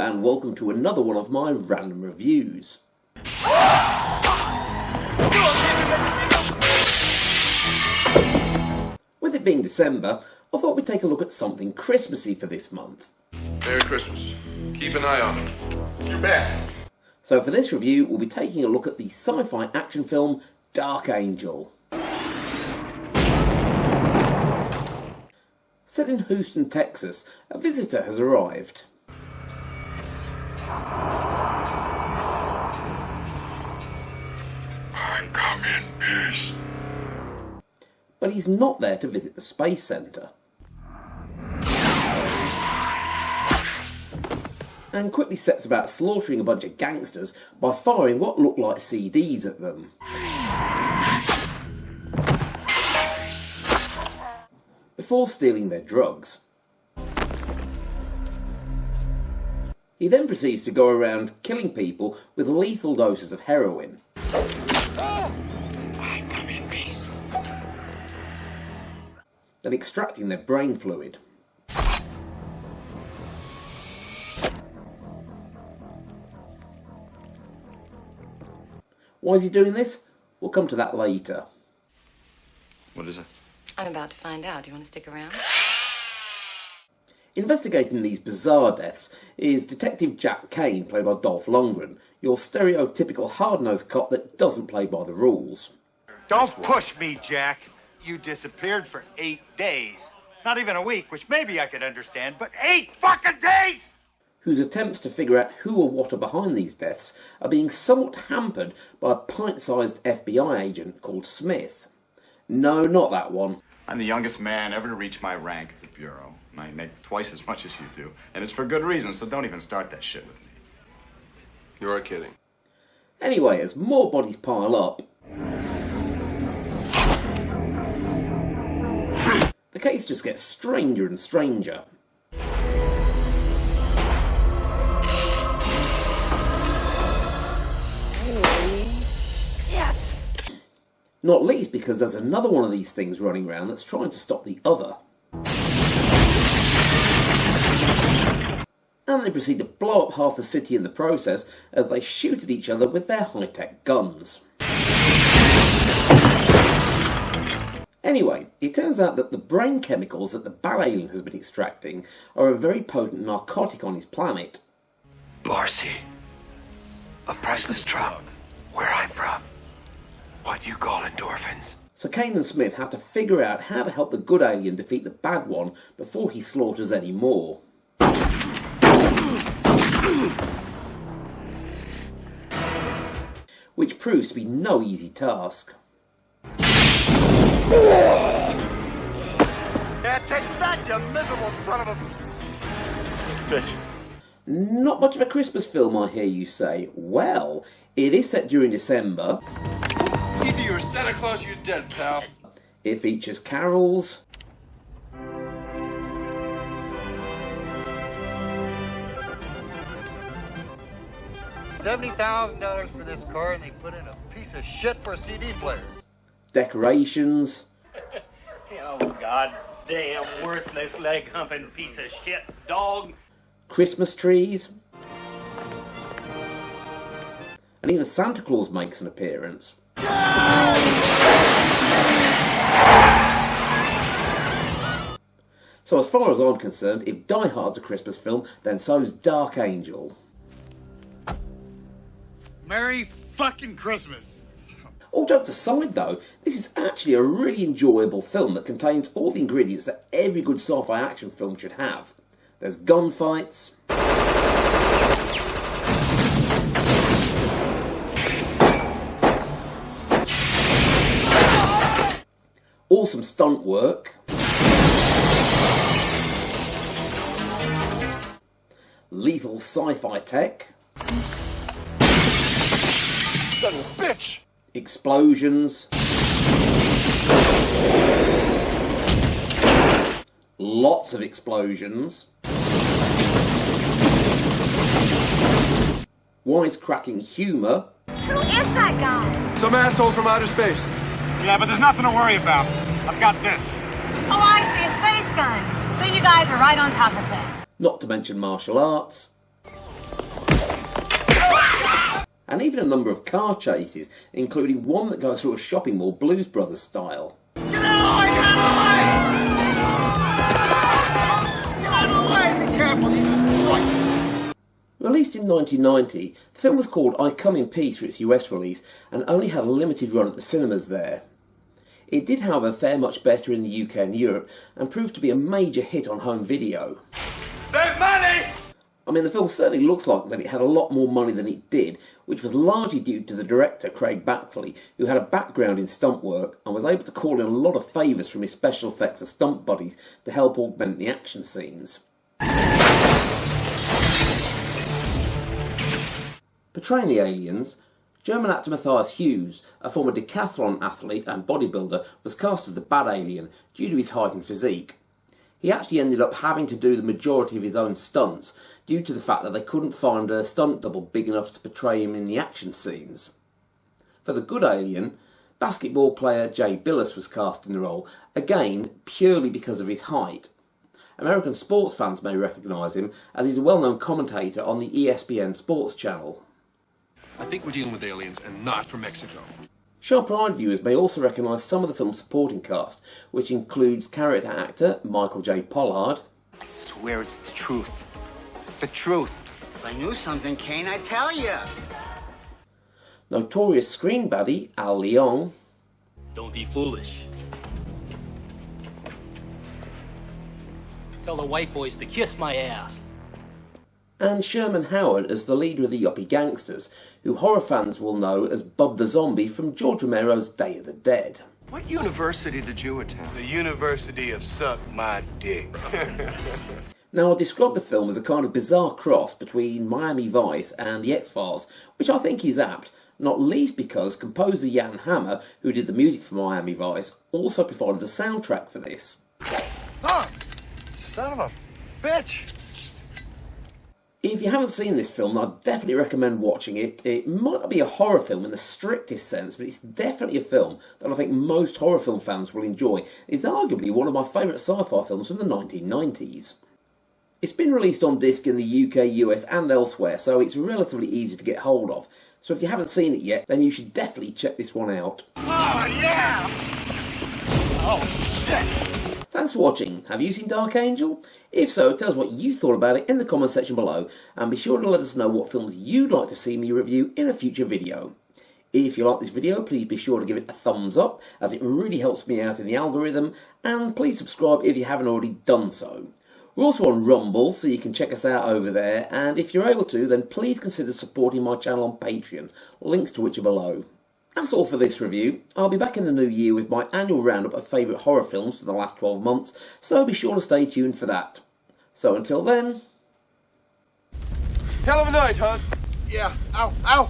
and welcome to another one of my random reviews. With it being December, I thought we'd take a look at something Christmassy for this month. Merry Christmas. Keep an eye on it. You bet. So for this review, we'll be taking a look at the sci-fi action film Dark Angel. Set in Houston, Texas, a visitor has arrived. I come in peace. But he's not there to visit the Space Center. And quickly sets about slaughtering a bunch of gangsters by firing what look like CDs at them. Before stealing their drugs. He then proceeds to go around killing people with lethal doses of heroin. I come in peace. Then extracting their brain fluid. Why is he doing this? We'll come to that later. What is it? I'm about to find out. Do you want to stick around? Investigating these bizarre deaths is Detective Jack Kane, played by Dolph Lundgren, your stereotypical hard-nosed cop that doesn't play by the rules. Don't push me, Jack. You disappeared for 8 days. Not even a week, which maybe I could understand, but 8 fucking days! Whose attempts to figure out who or what are behind these deaths are being somewhat hampered by a pint-sized FBI agent called Smith. No, not that one. I'm the youngest man ever to reach my rank at the Bureau. And I make twice as much as you do. And it's for good reason, so don't even start that shit with me. You are kidding. Anyway, as more bodies pile up, the case just gets stranger and stranger. Not least because there's another one of these things running around that's trying to stop the other. And they proceed to blow up half the city in the process as they shoot at each other with their high-tech guns. Anyway, it turns out that the brain chemicals that the bad alien has been extracting are a very potent narcotic on his planet. Marcy, a priceless drug, where I'm from. What you call endorphins. So Kane and Smith have to figure out how to help the good alien defeat the bad one before he slaughters any more. Which proves to be no easy task. Yeah, take that, you miserable son of a bitch. Not much of a Christmas film, I hear you say. Well, it is set during December. Either you're Santa Claus or you're dead, pal. It features carols, $70,000 for this car, and they put in a piece of shit for a CD player. decorations, Oh, goddamn worthless leg-humping piece of shit, dog. Christmas trees, and even Santa Claus makes an appearance. So as far as I'm concerned, if Die Hard's a Christmas film, then so's Dark Angel. Merry fucking Christmas. All jokes aside though, this is actually a really enjoyable film that contains all the ingredients that every good sci-fi action film should have. There's gunfights, awesome stunt work, lethal sci-fi tech, Son of a bitch. explosions, lots of explosions, wisecracking humour, Who is that guy? Some asshole from outer space. Yeah, but there's nothing to worry about. I've got this. Oh, I see, a space gun. So you guys are right on top of it. not to mention martial arts, and even a number of car chases, including one that goes through a shopping mall Blues Brothers style. Get out of the way! Be careful! Released in 1990, the film was called I Come in Peace for its US release and only had a limited run at the cinemas there. It did, however, fare much better in the UK and Europe and proved to be a major hit on home video. There's money! I mean, the film certainly looks like that it had a lot more money than it did, which was largely due to the director, Craig Baxley, who had a background in stunt work and was able to call in a lot of favours from his special effects and stunt buddies to help augment the action scenes. Portraying the aliens, German actor Matthias Hughes, a former decathlon athlete and bodybuilder, was cast as the bad alien due to his height and physique. He actually ended up having to do the majority of his own stunts due to the fact that they couldn't find a stunt double big enough to portray him in the action scenes. For the good alien, basketball player Jay Billis was cast in the role, again purely because of his height. American sports fans may recognise him as he's a well-known commentator on the ESPN sports channel. I think we're dealing with aliens and not from Mexico. Sharp-eyed viewers may also recognise some of the film's supporting cast, which includes character actor Michael J. Pollard. I swear it's the truth. The truth. If I knew something, Kane, I'd tell you. Notorious screen baddie Al Leong. Don't be foolish. Tell the white boys to kiss my ass. And Sherman Howard as the leader of the Yuppie Gangsters, who horror fans will know as Bob the Zombie from George Romero's Day of the Dead. What university did you attend? The University of Suck My Dick. Now, I describe the film as a kind of bizarre cross between Miami Vice and The X-Files, which I think is apt, not least because composer Jan Hammer, who did the music for Miami Vice, also provided a soundtrack for this. Oh, son of a bitch! If you haven't seen this film, I'd definitely recommend watching it. It might not be a horror film in the strictest sense, but it's definitely a film that I think most horror film fans will enjoy. It's arguably one of my favourite sci-fi films from the 1990s. It's been released on disc in the UK, US and elsewhere, so it's relatively easy to get hold of. So if you haven't seen it yet, then you should definitely check this one out. Oh, yeah! Oh, shit! Thanks for watching. Have you seen Dark Angel? If so, tell us what you thought about it in the comment section below, and be sure to let us know what films you'd like to see me review in a future video. If you like this video, please be sure to give it a thumbs up, as it really helps me out in the algorithm, and please subscribe if you haven't already done so. We're also on Rumble, so you can check us out over there, and if you're able to, then please consider supporting my channel on Patreon, links to which are below. That's all for this review. I'll be back in the new year with my annual roundup of favourite horror films for the last 12 months, so be sure to stay tuned for that. So until then... Hell of a night, huh? Yeah. Ow, ow.